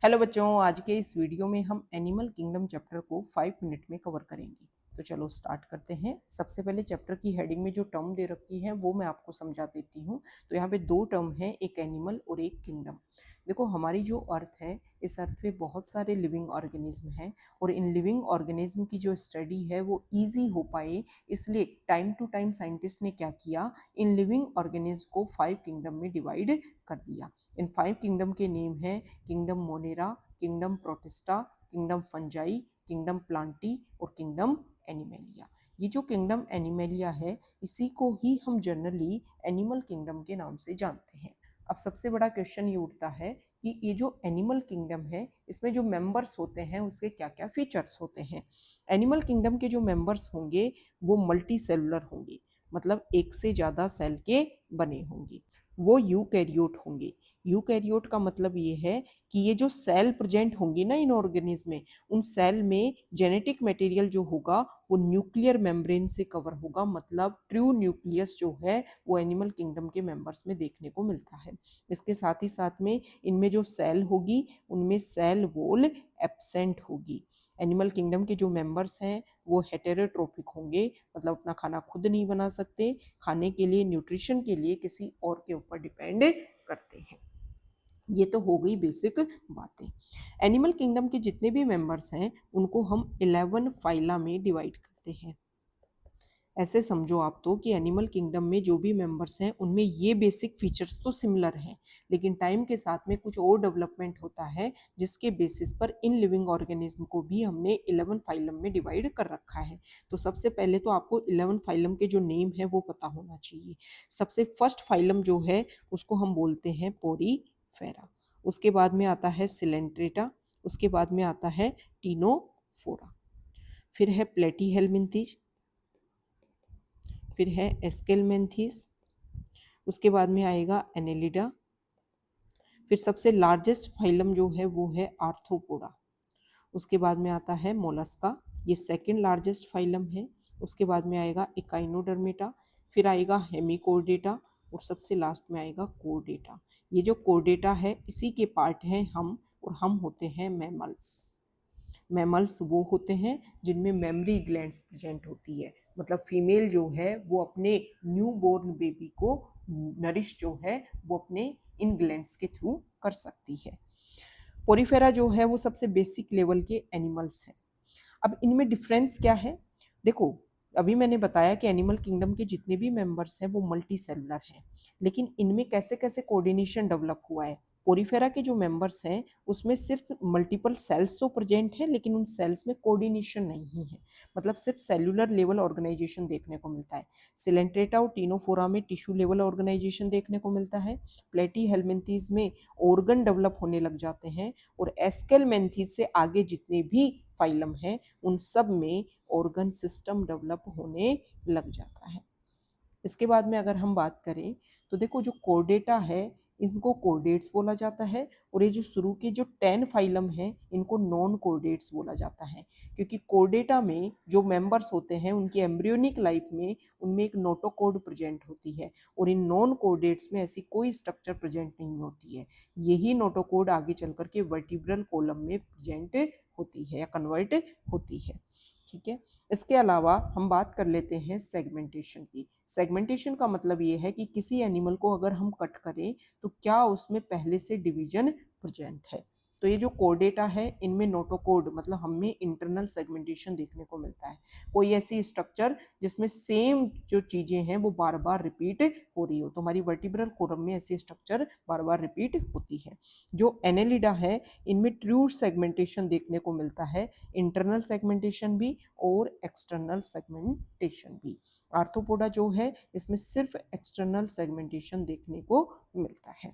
Hello बच्चों, आज के इस वीडियो में हम एनिमल किंगडम चैप्टर को 5 मिनट में कवर करेंगे। तो चलो स्टार्ट करते हैं। सबसे पहले चैप्टर की हेडिंग में जो टर्म दे रखी है वो मैं आपको समझा देती हूँ। तो यहाँ पे दो टर्म है, एक एनिमल और एक किंगडम। देखो, हमारी जो अर्थ है, इस अर्थ पे बहुत सारे लिविंग ऑर्गेनिज्म हैं और इन लिविंग ऑर्गेनिज्म की जो स्टडी है वो ईजी हो पाए, इसलिए टाइम टू टाइम साइंटिस्ट ने क्या किया, इन लिविंग ऑर्गेनिज्म को 5 किंगडम में डिवाइड कर दिया। इन 5 किंगडम के नेम है kingdom Monera, kingdom protista, kingdom fungi, kingdom Plantae और किंगडम एनिमेलिया। ये जो किंगडम एनिमेलिया है, इसी को ही हम जनरली एनिमल किंगडम के नाम से जानते हैं। अब सबसे बड़ा क्वेश्चन ये उठता है कि ये जो एनिमल किंगडम है, इसमें जो मेंबर्स होते हैं उसके क्या क्या फीचर्स होते हैं। एनिमल किंगडम के जो मेंबर्स होंगे वो मल्टी सेलुलर होंगे, मतलब एक से ज़्यादा सेल के बने होंगे। वो यूकैरियोट होंगे। यूकैरियोट का मतलब ये है कि ये जो सेल प्रेजेंट होंगी ना इन ऑर्गेनिज्म में, उन सेल में जेनेटिक मटेरियल जो होगा वो न्यूक्लियर मेम्ब्रेन से कवर होगा, मतलब ट्रू न्यूक्लियस जो है वो एनिमल किंगडम के मेंबर्स में देखने को मिलता है। इसके साथ ही साथ में इनमें जो सेल होगी उनमें सेल वॉल एब्सेंट होगी। एनिमल किंगडम के जो मेंबर्स हैं वो हेटेरोट्रोफिक होंगे, मतलब अपना खाना खुद नहीं बना सकते, खाने के लिए, न्यूट्रिशन के लिए किसी और के ऊपर डिपेंड करते हैं। ये तो हो गई बेसिक बातें। एनिमल किंगडम के जितने भी मेंबर्स हैं उनको हम 11 फाइला में डिवाइड करते हैं। ऐसे समझो आप तो कि एनिमल किंगडम में जो भी मेंबर्स हैं उनमें ये बेसिक फीचर्स तो सिमिलर हैं, लेकिन टाइम के साथ में कुछ और डेवलपमेंट होता है जिसके बेसिस पर इन लिविंग ऑर्गेनिज्म को भी हमने 11 फाइलम में डिवाइड कर रखा है। तो सबसे पहले तो आपको 11 फाइलम के जो नेम है वो पता होना चाहिए। सबसे फर्स्ट फाइलम जो है उसको हम बोलते हैं पोरीफेरा। उसके बाद में आता है सिलेंट्रेटा, उसके बाद में आता है टीनोफोरा, फिर है प्लेटीहेलमिंथीज, फिर है एस्केलमेंथीस, उसके बाद में आएगा एनेलिडा, फिर सबसे लार्जेस्ट फाइलम जो है वो है आर्थ्रोपोडा, उसके बाद में आता है मोलस्का, ये सेकंड लार्जेस्ट फाइलम है। उसके बाद में आएगा इकाइनोडर्मेटा, फिर आएगा हेमिकोर्डेटा और सबसे लास्ट में आएगा कोर्डेटा। ये जो कोर्डेटा है इसी के पार्ट हैं हम, और हम होते हैं मैमल्स। मैमल्स वो होते हैं जिनमें मेमरी ग्लैंड्स प्रेजेंट होती है, मतलब फीमेल जो है वो अपने न्यू बोर्न बेबी को नरिश जो है वो अपने इन ग्लैंड्स के थ्रू कर सकती है। पोरीफेरा जो है वो सबसे बेसिक लेवल के एनिमल्स हैं। अब इनमें डिफरेंस क्या है? देखो, अभी मैंने बताया कि एनिमल किंगडम के जितने भी मेंबर्स हैं वो मल्टी सेलुलर हैं, लेकिन इनमें कैसे कैसे कोऑर्डिनेशन डेवलप हुआ है। पोरीफेरा के जो मेंबर्स हैं उसमें सिर्फ मल्टीपल सेल्स तो प्रेजेंट है, लेकिन उन सेल्स में कोऑर्डिनेशन नहीं है, मतलब सिर्फ सेलुलर लेवल ऑर्गेनाइजेशन देखने को मिलता है। सिलेंट्रेटा और टीनोफोरा में टिश्यू लेवल ऑर्गेनाइजेशन देखने को मिलता है। प्लेटीहेलमिंथीज में ऑर्गन डेवलप होने लग जाते हैं, और एस्केलमेंथीज से आगे जितने भी फाइलम हैं उन सब में ऑर्गन सिस्टम डेवलप होने लग जाता है। इसके बाद में अगर हम बात करें तो देखो, जो कोर्डेटा है इनको कोर्डेट्स बोला जाता है, और ये जो शुरू के जो 10 फाइलम हैं इनको नॉन कोर्डेट्स बोला जाता है, क्योंकि कोर्डेटा में जो मेंबर्स होते हैं उनकी एम्ब्रियोनिक लाइफ में उनमें एक नोटोकोड प्रेजेंट होती है, और इन नॉन कोर्डेट्स में ऐसी कोई स्ट्रक्चर प्रेजेंट नहीं होती है। यही नोटोकोड आगे चल करके वर्टिब्रल कॉलम में प्रेजेंट होती है या कन्वर्ट होती है। ठीक है, इसके अलावा हम बात कर लेते हैं सेगमेंटेशन की। सेगमेंटेशन का मतलब ये है कि किसी एनिमल को अगर हम कट करें तो क्या उसमें पहले से डिवीजन प्रेजेंट है। तो ये जो कोर्डेटा है इनमें नोटोकोड, मतलब हमें इंटरनल सेगमेंटेशन देखने को मिलता है, कोई ऐसी स्ट्रक्चर जिसमें सेम जो चीजें हैं वो बार बार रिपीट हो रही हो। तो हमारी वर्टिब्रल कॉलम में ऐसी स्ट्रक्चर बार बार रिपीट होती है। जो एनेलिडा है इनमें ट्रू सेगमेंटेशन देखने को मिलता है, इंटरनल सेगमेंटेशन भी और एक्सटर्नल सेगमेंटेशन भी। आर्थ्रोपोडा जो है इसमें सिर्फ एक्सटर्नल सेगमेंटेशन देखने को मिलता है।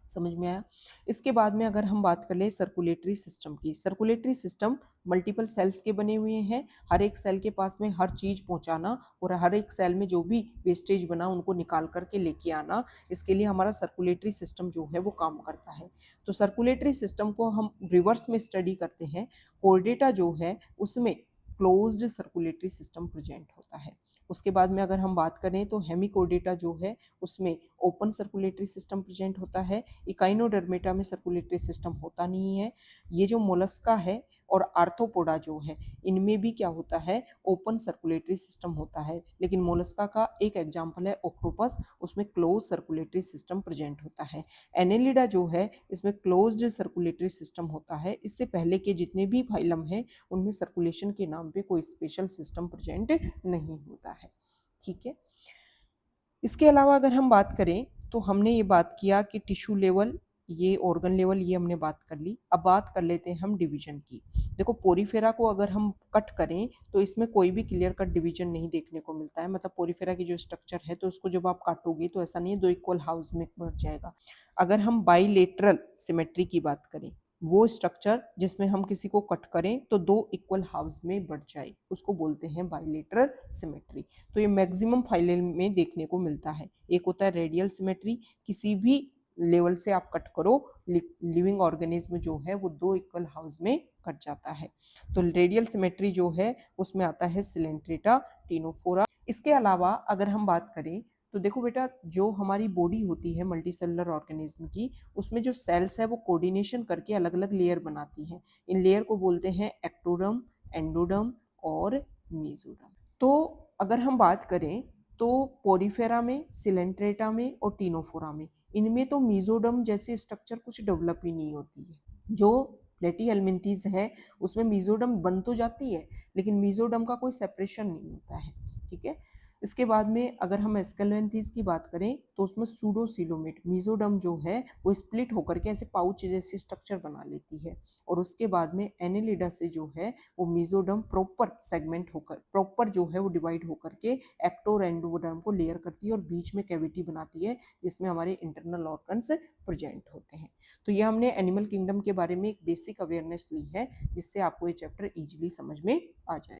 समझ में आया? इसके बाद में अगर हम बात कर ले सर्कुलेटरी सिस्टम की, सर्कुलेटरी सिस्टम मल्टीपल सेल्स के बने हुए हैं, हर एक सेल के पास में हर चीज पहुंचाना और हर एक सेल में जो भी वेस्टेज बना उनको निकाल करके लेके आना, इसके लिए हमारा सर्कुलेटरी सिस्टम जो है वो काम करता है। तो सर्कुलेटरी सिस्टम को हम रिवर्स में स्टडी करते हैं। कोर्डेटा जो है उसमें क्लोज्ड सर्कुलेटरी सिस्टम प्रेजेंट होता है। उसके बाद में अगर हम बात करें तो हेमिकोडेटा जो है उसमें ओपन सर्कुलेटरी सिस्टम प्रेजेंट होता है। इकाइनोडर्मेटा में सर्कुलेटरी सिस्टम होता नहीं है। ये जो मोलस्का है और आर्थ्रोपोडा जो है इनमें भी क्या होता है, ओपन सर्कुलेटरी सिस्टम होता है। लेकिन मोलस्का का एक एग्जाम्पल है ऑक्टोपस, उसमें क्लोज सर्कुलेटरी सिस्टम प्रेजेंट होता है। एनेलिडा जो है इसमें क्लोज्ड सर्कुलेटरी सिस्टम होता है। इससे पहले के जितने भी फाइलम हैं उनमें सर्कुलेशन के नाम पे कोई स्पेशल सिस्टम प्रेजेंट नहीं होता है। ठीक है, इसके अलावा अगर हम बात करें तो हमने ये बात किया कि टिश्यू लेवल, ये ऑर्गन लेवल, ये हमने बात कर ली। अब बात कर लेते हैं हम डिवीजन की। देखो पोरीफेरा को अगर हम कट करें तो इसमें कोई भी क्लियर कट डिवीजन नहीं देखने को मिलता है। मतलब पोरीफेरा की जो स्ट्रक्चर है तो उसको जब आप काटोगे तो ऐसा नहीं है 2 इक्वल हाउस में बढ़ जाएगा। अगर हम बाइलेटरल सिमेट्री की बात करें, वो स्ट्रक्चर जिसमें हम किसी को कट करें तो 2 इक्वल हाउस में बढ़ जाए, उसको बोलते हैं बाइलेटरल सिमेट्री। तो ये मैक्सिमम फाइलम में देखने को मिलता है। एक होता है रेडियल सिमेट्री, किसी भी लेवल से आप कट करो लिविंग ऑर्गेनिज्म जो है वो 2 इक्वल हाउस में कट जाता है। तो रेडियल सिमेट्री जो है उसमें आता है सिलेंट्रेटा, टिनोफोरा। इसके अलावा अगर हम बात करें तो देखो बेटा, जो हमारी बॉडी होती है मल्टी सेलुलर ऑर्गेनिज्म की, उसमें जो सेल्स है वो कोऑर्डिनेशन करके अलग अलग लेयर बनाती हैं। इन लेयर को बोलते हैं एक्टोडर्म, एंडोडर्म और मेसोडर्म। तो अगर हम बात करें तो पोरीफेरा में, सिलेंट्रेटा में और टिनोफोरा में, इनमें तो मेसोडर्म जैसी स्ट्रक्चर कुछ डेवलप ही नहीं होती है। जो प्लेटीहेल्मिन्थीज है उसमें मेसोडर्म बन तो जाती है लेकिन मेसोडर्म का कोई सेपरेशन नहीं होता है। ठीक है, इसके बाद में अगर हम एस्केलेंथीज की बात करें तो उसमें सूडोसिलोमेट, मेसोडर्म जो है वो स्प्लिट होकर के ऐसे पाउच जैसी स्ट्रक्चर बना लेती है। और उसके बाद में एनेलिडा से जो है वो मेसोडर्म प्रॉपर सेगमेंट होकर, प्रॉपर जो है वो डिवाइड होकर के एक्टो और एंडोडर्म को लेयर करती है और बीच में कैविटी बनाती है जिसमें हमारे इंटरनल ऑर्गन्स प्रेजेंट होते हैं। तो ये हमने एनिमल किंगडम के बारे में एक बेसिक अवेयरनेस ली है जिससे आपको ये चैप्टर इजीली समझ में आ जाए।